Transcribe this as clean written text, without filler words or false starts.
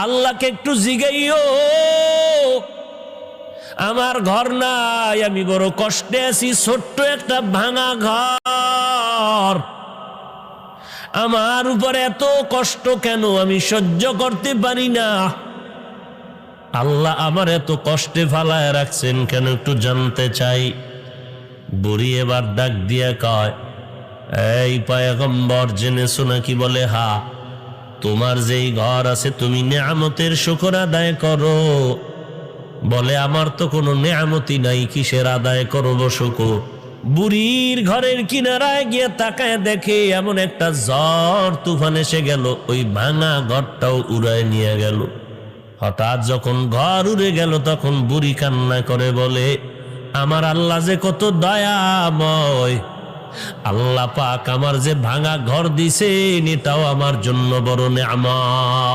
আল্লাহকে একটু জিগাইও, আমার ঘর নাই, আমি বড় কষ্টে আছি, ছোট্ট একটা ভাঙা ঘর, আমার উপর এত কষ্ট কেন, আমি সহ্য করতে পারি না। আল্লাহ আমার এত কষ্টে ফালায় রাখছেন কেন, একটু জানতে চাই। বুড়ি এবার ডাক দিয়ে কয়, এই পয়গম্বর, জেনেছো নাকি? বলে, হা। তোমার যেই ঘর আছে তুমি নেয়ামতের শুকর আদায় করো। বলে, আমার তো কোনো নেয়ামতি নাই, কিসের আদায় করবো শুকর? বুড়ির ঘরের কিনারায় গিয়ে তাকায় দেখে এমন একটা ঝড় তুফান এসে গেল, ওই ভাঙা ঘরটাও উড়ায় নিয়ে গেল। হঠাৎ যখন ঘর উড়ে গেল তখন বুড়ি কান্না করে বলে, আমার আল্লাহ যে কত দয়াময়, আল্লাহ পাক আমার যে ভাঙা ঘর দিছেন এটাও আমার জন্য বড় নেয়ামত।